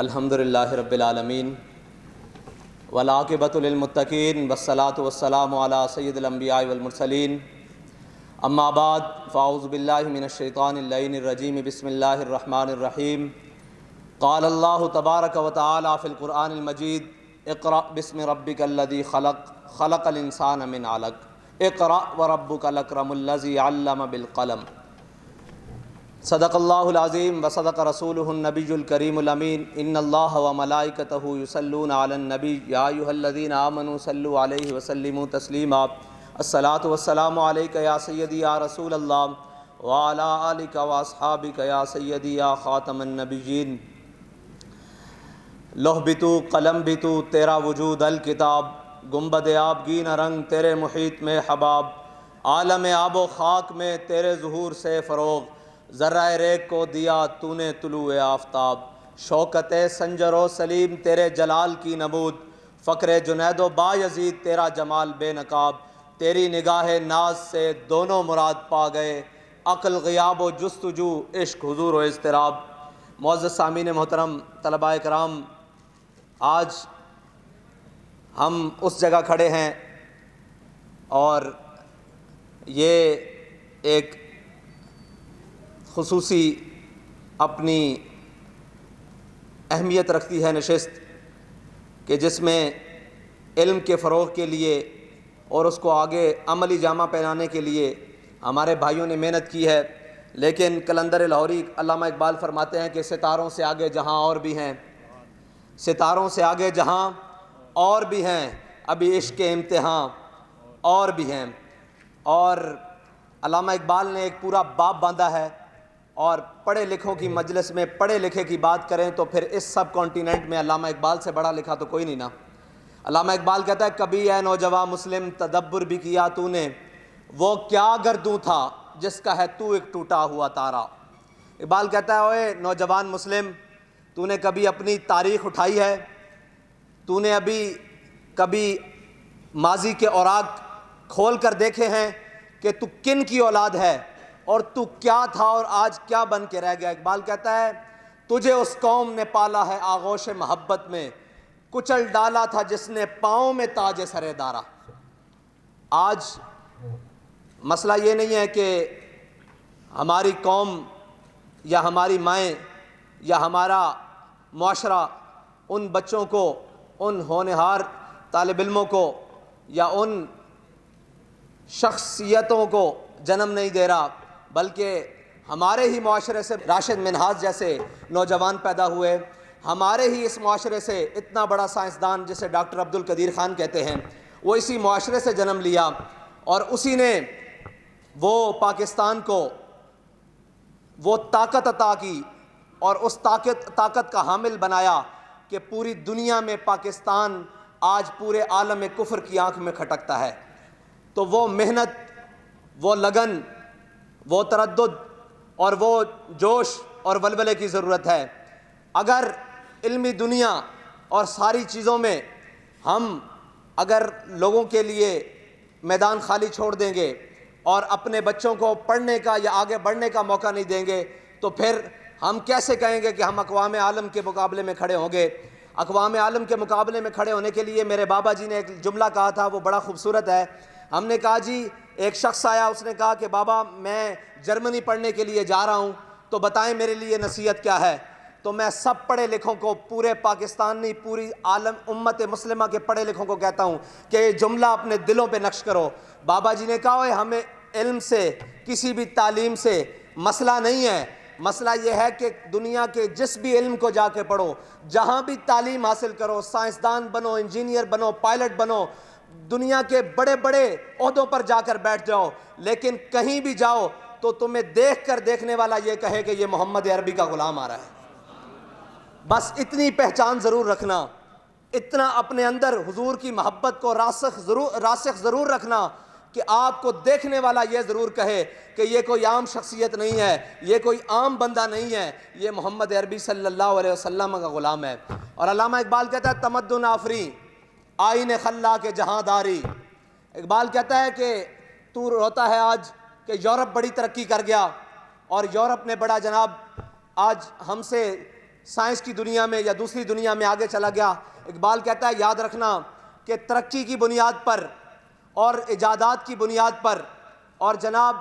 الحمدللہ رب العالمین والعاقبۃ للمتقین والصلاۃ والسلام علی سید الانبیاء والمرسلین اما بعد فاعوذ باللہ من الشیطان اللعین الرجیم بسم اللہ الرحمن الرحیم قال اللہ تبارک و تعالی فی القرآن المجید اقرأ بسم ربک الذی خلق خلق الانسان من علق اقرأ وربک الاکرم الذی علم بالقلم صدق اللہ العظیم وصدق رسولہ النبی الکریم الامین ان اللہ وملائکتہ یصلون علی النبی یا ایھا الذین آمنوا صلوا علیہ وسلموا تسلیما الصلاۃ والسلام علیک یا سیدی یا رسول اللہ وعلی آلک واصحابک یا سیدی یا خاتم النبیین لوح بھی تو قلم بھی تو تیرا وجود الکتاب گنبد آبگین رنگ تیرے محیط میں حباب عالم آب و خاک میں تیرے ظہور سے فروغ ذرہ ریگ کو دیا تو نے طلوع آفتاب شوکت سنجر و سلیم تیرے جلال کی نمود فقر جنید و بایزید تیرا جمال بے نقاب تیری نگاہ ناز سے دونوں مراد پا گئے عقل غیاب و جستجو عشق حضور و اضطراب معزز سامعین محترم طلباء کرام، آج ہم اس جگہ کھڑے ہیں اور یہ ایک خصوصی اپنی اہمیت رکھتی ہے نشست کہ جس میں علم کے فروغ کے لیے اور اس کو آگے عملی جامہ پہنانے کے لیے ہمارے بھائیوں نے محنت کی ہے، لیکن قلندر لاہوری علامہ اقبال فرماتے ہیں کہ ستاروں سے آگے جہاں اور بھی ہیں، ستاروں سے آگے جہاں اور بھی ہیں، ابھی عشق کے امتحان اور بھی ہیں۔ اور علامہ اقبال نے ایک پورا باب باندھا ہے، اور پڑھے لکھوں کی مجلس میں پڑھے لکھے کی بات کریں تو پھر اس سب کانٹیننٹ میں علامہ اقبال سے بڑا لکھا تو کوئی نہیں نا۔ علامہ اقبال کہتا ہے کبھی اے نوجواں مسلم تدبر بھی کیا تو نے، وہ کیا گردوں تھا جس کا ہے تو ایک ٹوٹا ہوا تارا۔ اقبال کہتا ہے اوے نوجوان مسلم، تو نے کبھی اپنی تاریخ اٹھائی ہے؟ تو نے ابھی کبھی ماضی کے اوراق کھول کر دیکھے ہیں کہ تو کن کی اولاد ہے اور تو کیا تھا اور آج کیا بن کے رہ گیا؟ اقبال کہتا ہے تجھے اس قوم نے پالا ہے آغوش محبت میں، کچل ڈالا تھا جس نے پاؤں میں تاج سر دارا۔ آج مسئلہ یہ نہیں ہے کہ ہماری قوم یا ہماری مائیں یا ہمارا معاشرہ ان بچوں کو، ان ہونہار طالب علموں کو یا ان شخصیتوں کو جنم نہیں دے رہا، بلکہ ہمارے ہی معاشرے سے راشد منہاج جیسے نوجوان پیدا ہوئے، ہمارے ہی اس معاشرے سے اتنا بڑا سائنسدان جسے ڈاکٹر عبدالقدیر خان کہتے ہیں، وہ اسی معاشرے سے جنم لیا، اور اسی نے وہ پاکستان کو وہ طاقت عطا کی اور اس طاقت کا حامل بنایا کہ پوری دنیا میں پاکستان آج پورے عالم کفر کی آنکھ میں کھٹکتا ہے۔ تو وہ محنت، وہ لگن، وہ تردد اور وہ جوش اور ولولے کی ضرورت ہے۔ اگر علمی دنیا اور ساری چیزوں میں ہم اگر لوگوں کے لیے میدان خالی چھوڑ دیں گے اور اپنے بچوں کو پڑھنے کا یا آگے بڑھنے کا موقع نہیں دیں گے تو پھر ہم کیسے کہیں گے کہ ہم اقوام عالم کے مقابلے میں کھڑے ہوں گے؟ اقوام عالم کے مقابلے میں کھڑے ہونے کے لیے میرے بابا جی نے ایک جملہ کہا تھا، وہ بڑا خوبصورت ہے۔ ہم نے کہا جی، ایک شخص آیا، اس نے کہا کہ بابا میں جرمنی پڑھنے کے لیے جا رہا ہوں، تو بتائیں میرے لیے نصیحت کیا ہے؟ تو میں سب پڑھے لکھوں کو، پورے پاکستان نہیں پوری عالم امت مسلمہ کے پڑھے لکھوں کو کہتا ہوں کہ یہ جملہ اپنے دلوں پہ نقش کرو۔ بابا جی نے کہا ہمیں علم سے، کسی بھی تعلیم سے مسئلہ نہیں ہے، مسئلہ یہ ہے کہ دنیا کے جس بھی علم کو جا کے پڑھو، جہاں بھی تعلیم حاصل کرو، سائنسدان بنو، انجینئر بنو، پائلٹ بنو، دنیا کے بڑے بڑے عہدوں پر جا کر بیٹھ جاؤ، لیکن کہیں بھی جاؤ تو تمہیں دیکھ کر دیکھنے والا یہ کہے کہ یہ محمد عربی کا غلام آ رہا ہے۔ بس اتنی پہچان ضرور رکھنا، اتنا اپنے اندر حضور کی محبت کو راسخ ضرور رکھنا کہ آپ کو دیکھنے والا یہ ضرور کہے کہ یہ کوئی عام شخصیت نہیں ہے، یہ کوئی عام بندہ نہیں ہے، یہ محمد عربی صلی اللہ علیہ وسلم کا غلام ہے۔ اور علامہ اقبال کہتا ہے تمدن آفری آئین خلا کے جہاں داری۔ اقبال کہتا ہے کہ تو روتا ہے آج کہ یورپ بڑی ترقی کر گیا، اور یورپ نے بڑا جناب آج ہم سے سائنس کی دنیا میں یا دوسری دنیا میں آگے چلا گیا. اقبال کہتا ہے یاد رکھنا کہ ترقی کی بنیاد پر اور ایجادات کی بنیاد پر اور جناب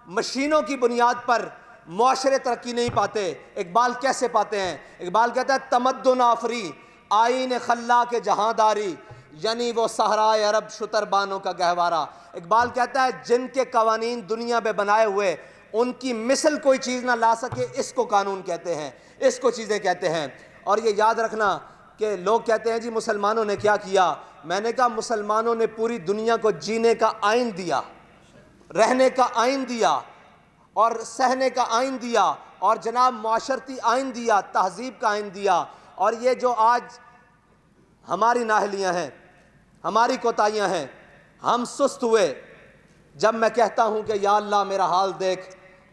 مشینوں کی بنیاد پر معاشرے ترقی نہیں پاتے. اقبال کیسے پاتے ہیں؟ اقبال کہتا ہے تمدن آفری آئین خلا کے جہاں داری، یعنی وہ صحرائے عرب شتر بانوں کا گہوارہ. اقبال کہتا ہے جن کے قوانین دنیا میں بنائے ہوئے ان کی مثل کوئی چیز نہ لا سکے، اس کو قانون کہتے ہیں، اس کو چیزیں کہتے ہیں. اور یہ یاد رکھنا کہ لوگ کہتے ہیں جی مسلمانوں نے کیا کیا. میں نے کہا مسلمانوں نے پوری دنیا کو جینے کا آئین دیا، رہنے کا آئین دیا اور سہنے کا آئین دیا اور جناب معاشرتی آئین دیا، تہذیب کا آئین دیا. اور یہ جو آج ہماری نااہلیاں ہیں، ہماری کوتاہیاں ہیں، ہم سست ہوئے. جب میں کہتا ہوں کہ یا اللہ میرا حال دیکھ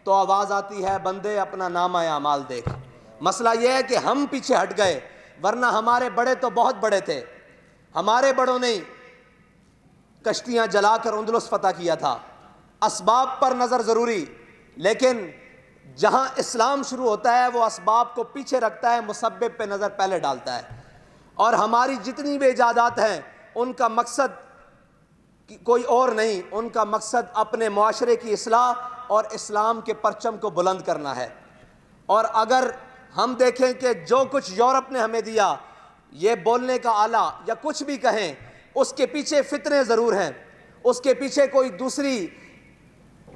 تو آواز آتی ہے بندے اپنا نامہ اعمال دیکھ. مسئلہ یہ ہے کہ ہم پیچھے ہٹ گئے، ورنہ ہمارے بڑے تو بہت بڑے تھے. ہمارے بڑوں نے کشتیاں جلا کر اندلس فتح کیا تھا. اسباب پر نظر ضروری، لیکن جہاں اسلام شروع ہوتا ہے وہ اسباب کو پیچھے رکھتا ہے، مسبب پہ نظر پہلے ڈالتا ہے. اور ہماری جتنی بھی ایجادات ہیں ان کا مقصد کوئی اور نہیں، ان کا مقصد اپنے معاشرے کی اصلاح اور اسلام کے پرچم کو بلند کرنا ہے. اور اگر ہم دیکھیں کہ جو کچھ یورپ نے ہمیں دیا، یہ بولنے کا آلہ یا کچھ بھی کہیں، اس کے پیچھے فتنے ضرور ہیں، اس کے پیچھے کوئی دوسری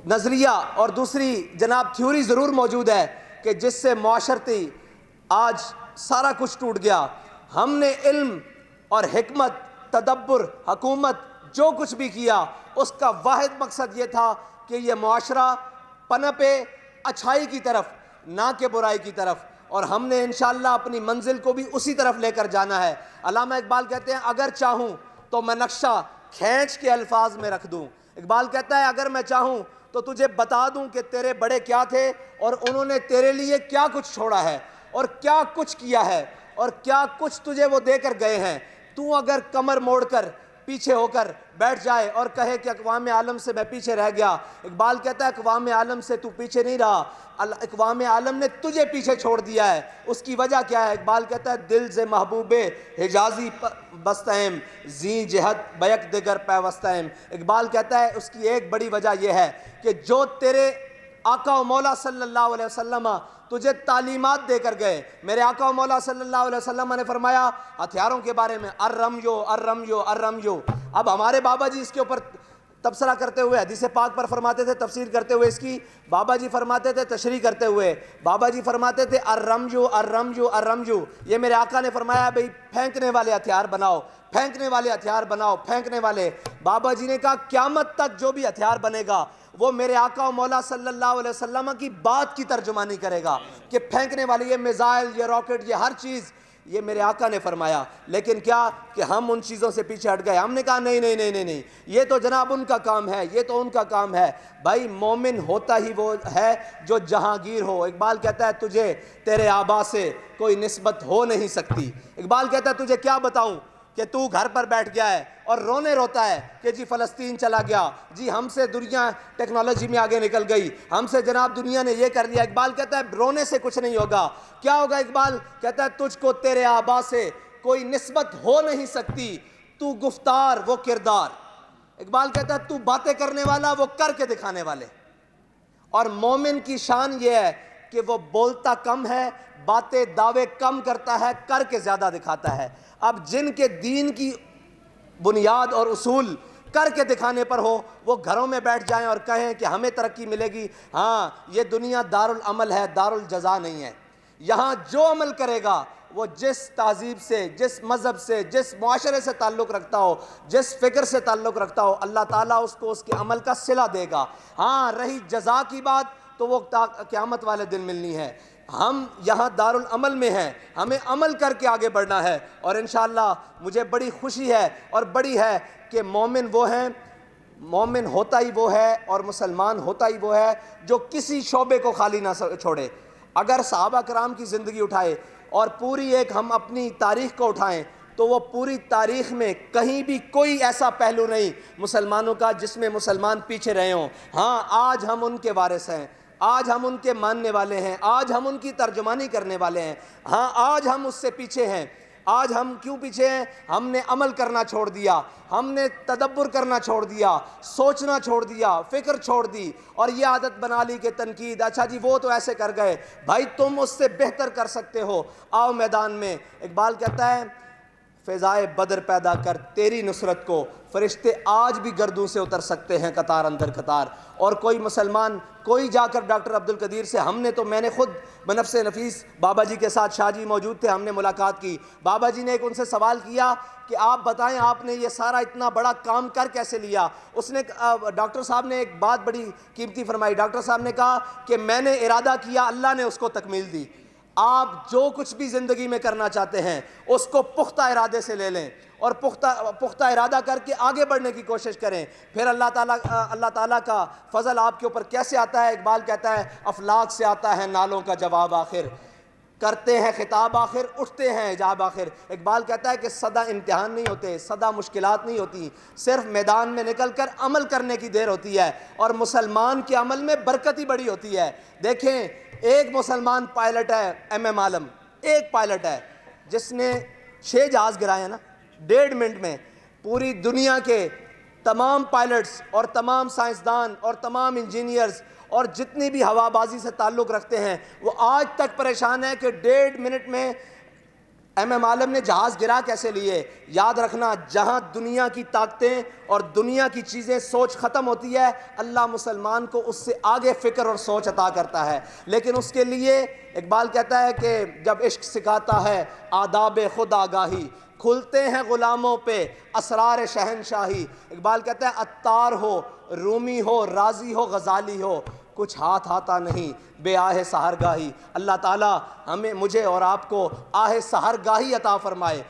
نظریہ اور دوسری جناب تھیوری ضرور موجود ہے کہ جس سے معاشرتی آج سارا کچھ ٹوٹ گیا. ہم نے علم اور حکمت، تدبر، حکومت جو کچھ بھی کیا، اس کا واحد مقصد یہ تھا کہ یہ معاشرہ پنپے اچھائی کی طرف، نہ کہ برائی کی طرف. اور ہم نے انشاءاللہ اپنی منزل کو بھی اسی طرف لے کر جانا ہے. علامہ اقبال کہتے ہیں اگر چاہوں تو میں نقشہ کھینچ کے الفاظ میں رکھ دوں. اقبال کہتا ہے اگر میں چاہوں تو تجھے بتا دوں کہ تیرے بڑے کیا تھے اور انہوں نے تیرے لیے کیا کچھ چھوڑا ہے اور کیا کچھ کیا ہے اور کیا کچھ تجھے وہ دے کر گئے ہیں. تو اگر کمر موڑ کر پیچھے ہو کر بیٹھ جائے اور کہے کہ اقوام عالم سے میں پیچھے رہ گیا، اقبال کہتا ہے اقوام عالم سے تو پیچھے نہیں رہا، اقوام عالم نے تجھے پیچھے چھوڑ دیا ہے. اس کی وجہ کیا ہے؟ اقبال کہتا ہے دل سے محبوب حجازی بستہم زی جہت بیک دگر پیوستہم. اقبال کہتا ہے اس کی ایک بڑی وجہ یہ ہے کہ جو تیرے آقا و مولا صلی اللہ علیہ وسلم تجھے تعلیمات دے کر گئے. میرے آقا و مولا صلی اللہ علیہ وسلم نے فرمایا ہتھیاروں کے بارے میں الرمیو الرمیو الرمیو. اب ہمارے بابا جی اس کے اوپر تبصرہ کرتے ہوئے حدیث پاک پر فرماتے تھے، تفسیر کرتے ہوئے اس کی بابا جی فرماتے تھے، تشریح کرتے ہوئے بابا جی فرماتے تھے الرمیو الرمیو الرمیو. یہ میرے آقا نے فرمایا بھئی پھینکنے والے ہتھیار بناؤ، پھینکنے والے ہتھیار بناؤ، پھینکنے والے. بابا جی نے کہا قیامت تک جو بھی ہتھیار بنے گا وہ میرے آقا و مولا صلی اللہ علیہ وسلم کی بات کی ترجمانی کرے گا کہ پھینکنے والے یہ میزائل، یہ راکٹ، یہ ہر چیز یہ میرے آقا نے فرمایا. لیکن کیا کہ ہم ان چیزوں سے پیچھے ہٹ گئے. ہم نے کہا نہیں نہیں نہیں نہیں نہیں، یہ تو جناب ان کا کام ہے، یہ تو ان کا کام ہے. بھائی مومن ہوتا ہی وہ ہے جو جہانگیر ہو. اقبال کہتا ہے تجھے تیرے آبا سے کوئی نسبت ہو نہیں سکتی. اقبال کہتا ہے تجھے کیا بتاؤں کہ تو گھر پر بیٹھ گیا ہے اور رونے روتا ہے کہ جی فلسطین چلا گیا، جی ہم سے دنیا ٹیکنالوجی میں آگے نکل گئی، ہم سے جناب دنیا نے یہ کر لیا. اقبال کہتا ہے رونے سے کچھ نہیں ہوگا. کیا ہوگا؟ اقبال کہتا ہے تجھ کو تیرے آبا سے کوئی نسبت ہو نہیں سکتی، تو گفتار وہ کردار. اقبال کہتا ہے تو باتیں کرنے والا وہ کر کے دکھانے والے. اور مومن کی شان یہ ہے کہ وہ بولتا کم ہے، باتیں دعوے کم کرتا ہے، کر کے زیادہ دکھاتا ہے. اب جن کے دین کی بنیاد اور اصول کر کے دکھانے پر ہو وہ گھروں میں بیٹھ جائیں اور کہیں کہ ہمیں ترقی ملے گی. ہاں یہ دنیا دارالعمل ہے، دارالجزا نہیں ہے. یہاں جو عمل کرے گا وہ جس تہذیب سے، جس مذہب سے، جس معاشرے سے تعلق رکھتا ہو، جس فکر سے تعلق رکھتا ہو، اللہ تعالیٰ اس کو اس کے عمل کا صلہ دے گا. ہاں رہی جزا کی بات تو وہ قیامت والے دن ملنی ہے. ہم یہاں دارالعمل میں ہیں، ہمیں عمل کر کے آگے بڑھنا ہے. اور انشاءاللہ مجھے بڑی خوشی ہے اور بڑی ہے کہ مومن وہ ہیں، مومن ہوتا ہی وہ ہے اور مسلمان ہوتا ہی وہ ہے جو کسی شعبے کو خالی نہ چھوڑے. اگر صحابہ کرام کی زندگی اٹھائے اور پوری ایک ہم اپنی تاریخ کو اٹھائیں تو وہ پوری تاریخ میں کہیں بھی کوئی ایسا پہلو نہیں مسلمانوں کا جس میں مسلمان پیچھے رہے ہوں. ہاں آج ہم ان کے وارث ہیں، آج ہم ان کے ماننے والے ہیں، آج ہم ان کی ترجمانی کرنے والے ہیں۔ ہاں آج ہم اس سے پیچھے ہیں۔ آج ہم کیوں پیچھے ہیں؟ ہم نے عمل کرنا چھوڑ دیا، ہم نے تدبر کرنا چھوڑ دیا، سوچنا چھوڑ دیا، فکر چھوڑ دی، اور یہ عادت بنا لی کہ تنقید، اچھا جی وہ تو ایسے کر گئے، بھائی تم اس سے بہتر کر سکتے ہو، آؤ میدان میں۔ اقبال کہتا ہے فضائے بدر پیدا کر تیری نصرت کو، فرشتے آج بھی گردوں سے اتر سکتے ہیں قطار اندر قطار۔ اور کوئی مسلمان کوئی جا کر ڈاکٹر عبد القدیر سے، میں نے خود بنفس نفیس بابا جی کے ساتھ، شاہ جی موجود تھے، ہم نے ملاقات کی، بابا جی نے ایک ان سے سوال کیا کہ آپ بتائیں آپ نے یہ سارا اتنا بڑا کام کر کیسے لیا؟ اس نے ڈاکٹر صاحب نے ایک بات بڑی قیمتی فرمائی، ڈاکٹر صاحب نے کہا کہ میں نے ارادہ کیا، اللہ نے اس کو تکمیل دی۔ آپ جو کچھ بھی زندگی میں کرنا چاہتے ہیں اس کو پختہ ارادے سے لے لیں اور پختہ ارادہ کر کے آگے بڑھنے کی کوشش کریں، پھر اللہ تعالیٰ کا فضل آپ کے اوپر کیسے آتا ہے؟ اقبال کہتا ہے افلاک سے آتا ہے نالوں کا جواب آخر، کرتے ہیں خطاب آخر، اٹھتے ہیں حجاب آخر۔ اقبال کہتا ہے کہ صدا امتحان نہیں ہوتے، صدا مشکلات نہیں ہوتی، صرف میدان میں نکل کر عمل کرنے کی دیر ہوتی ہے، اور مسلمان کے عمل میں برکت ہی بڑی ہوتی ہے۔ دیکھیں ایک مسلمان پائلٹ ہے، ایم عالم، ایک پائلٹ ہے جس نے 6 جہاز گرائے ہیں نا 1.5 منٹ میں۔ پوری دنیا کے تمام پائلٹس اور تمام سائنسدان اور تمام انجینئرز اور جتنی بھی ہوا بازی سے تعلق رکھتے ہیں وہ آج تک پریشان ہیں کہ 1.5 منٹ میں ایم عالم نے جہاز گرا کیسے لیے۔ یاد رکھنا جہاں دنیا کی طاقتیں اور دنیا کی چیزیں سوچ ختم ہوتی ہے، اللہ مسلمان کو اس سے آگے فکر اور سوچ عطا کرتا ہے، لیکن اس کے لیے اقبال کہتا ہے کہ جب عشق سکھاتا ہے آداب خود آگاہی، کھلتے ہیں غلاموں پہ اسرار شہنشاہی۔ اقبال کہتا ہے عطار ہو، رومی ہو، رازی ہو، غزالی ہو، کچھ ہاتھ آتا نہیں بے آہ سحرگاہی۔ اللہ تعالیٰ مجھے اور آپ کو آہ سحرگاہی عطا فرمائے،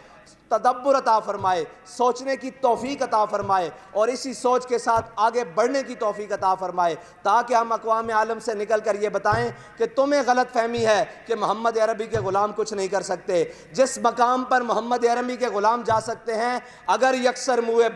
تدبر عطا فرمائے، سوچنے کی توفیق عطا فرمائے، اور اسی سوچ کے ساتھ آگے بڑھنے کی توفیق عطا فرمائے، تاکہ ہم اقوام عالم سے نکل کر یہ بتائیں کہ تمہیں غلط فہمی ہے کہ محمد عربی کے غلام کچھ نہیں کر سکتے۔ جس مقام پر محمد عربی کے غلام جا سکتے ہیں، اگر یکسر موئے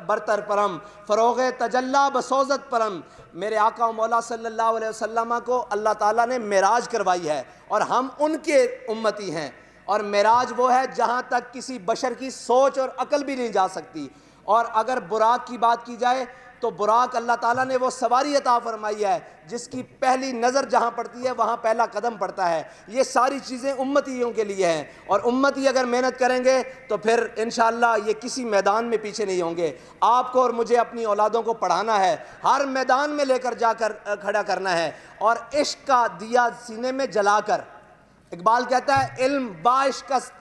برتر پرم فروغ تجلا بسوزت پرم، میرے آقا و مولا صلی اللہ علیہ وسلم کو اللہ تعالیٰ نے معراج کروائی ہے، اور ہم ان کے امتی ہیں، اور معراج وہ ہے جہاں تک کسی بشر کی سوچ اور عقل بھی نہیں جا سکتی۔ اور اگر براق کی بات کی جائے تو براق اللہ تعالیٰ نے وہ سواری عطا فرمائی ہے جس کی پہلی نظر جہاں پڑتی ہے وہاں پہلا قدم پڑتا ہے۔ یہ ساری چیزیں امتیوں کے لیے ہیں، اور امتی اگر محنت کریں گے تو پھر انشاءاللہ یہ کسی میدان میں پیچھے نہیں ہوں گے۔ آپ کو اور مجھے اپنی اولادوں کو پڑھانا ہے، ہر میدان میں لے کر جا کر کھڑا کرنا ہے، اور عشق کا دیا سینے میں جلا کر۔ اقبال کہتا ہے علم باشکست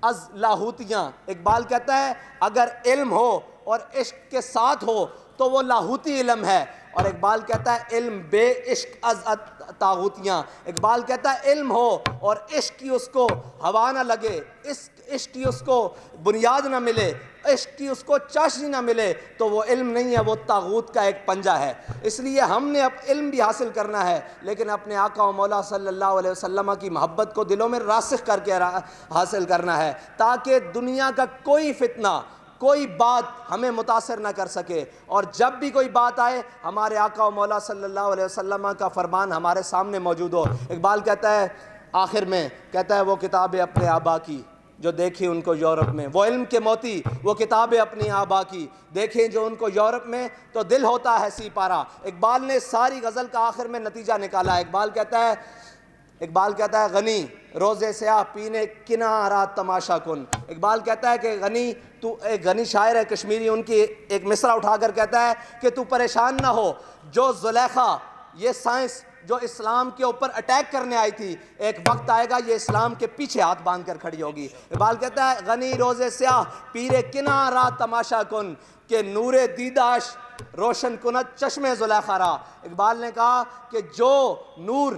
از لاہوتیاں، اقبال کہتا ہے اگر علم ہو اور عشق کے ساتھ ہو تو وہ لاہوتی علم ہے، اور اقبال کہتا ہے علم بے عشق از طاغوتیاں۔ اقبال کہتا ہے علم ہو اور عشق کی اس کو ہوا نہ لگے، عشق کی اس کو بنیاد نہ ملے، عشق کی اس کو چاشنی نہ ملے، تو وہ علم نہیں ہے، وہ طاغوت کا ایک پنجہ ہے۔ اس لیے ہم نے اب علم بھی حاصل کرنا ہے، لیکن اپنے آقا و مولا صلی اللہ علیہ وسلم کی محبت کو دلوں میں راسخ کر کے حاصل کرنا ہے، تاکہ دنیا کا کوئی فتنہ، کوئی بات ہمیں متاثر نہ کر سکے، اور جب بھی کوئی بات آئے ہمارے آقا و مولا صلی اللہ علیہ وسلم کا فرمان ہمارے سامنے موجود ہو۔ اقبال کہتا ہے آخر میں، کہتا ہے وہ کتابیں اپنے آبا کی جو دیکھی ان کو یورپ میں، وہ علم کے موتی وہ کتابیں اپنی آبا کی دیکھیں جو ان کو یورپ میں، تو دل ہوتا ہے سی پارا۔ اقبال نے ساری غزل کا آخر میں نتیجہ نکالا ہے۔ اقبال کہتا ہے غنی روزے سیاہ پینے کنارہ تماشا کن۔ اقبال کہتا ہے کہ غنی، تو ایک غنی شاعر ہے کشمیری، ان کی ایک مصرع اٹھا کر کہتا ہے کہ تو پریشان نہ ہو، جو زلیخا، یہ سائنس جو اسلام کے اوپر اٹیک کرنے آئی تھی، ایک وقت آئے گا یہ اسلام کے پیچھے ہاتھ باندھ کر کھڑی ہوگی۔ اقبال کہتا ہے غنی روزے سیاہ پیرے کنارہ تماشا کن، کہ نور دیداش روشن کنت چشم زلیخا را۔ اقبال نے کہا کہ جو نور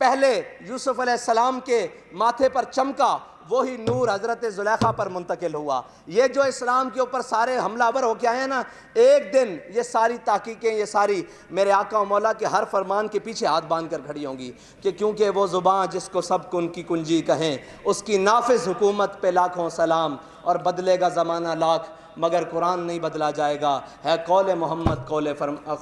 پہلے یوسف علیہ السلام کے ماتھے پر چمکا وہی نور حضرت زلیخا پر منتقل ہوا۔ یہ جو اسلام کے اوپر سارے حملہ آور ہو کے آئے ہیں نا، ایک دن یہ ساری تحقیقیں، یہ ساری میرے آقا و مولا کے ہر فرمان کے پیچھے ہاتھ باندھ کر کھڑی ہوں گی، کہ کیونکہ وہ زباں جس کو سب کن کی کنجی کہیں، اس کی نافذ حکومت پہ لاکھوں سلام، اور بدلے گا زمانہ لاکھ مگر قرآن نہیں بدلا جائے گا، ہے قول محمد قول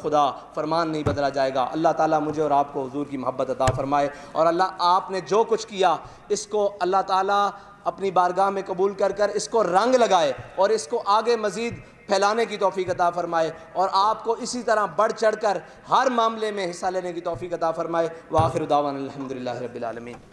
خدا، فرمان نہیں بدلا جائے گا۔ اللہ تعالیٰ مجھے اور آپ کو حضور کی محبت عطا فرمائے، اور اللہ آپ نے جو کچھ کیا اس کو اللہ تعالیٰ اپنی بارگاہ میں قبول کر کر اس کو رنگ لگائے اور اس کو آگے مزید پھیلانے کی توفیق عطا فرمائے، اور آپ کو اسی طرح بڑھ چڑھ کر ہر معاملے میں حصہ لینے کی توفیق عطا فرمائے۔ وآخر دعوانا الحمدللہ رب العالمین۔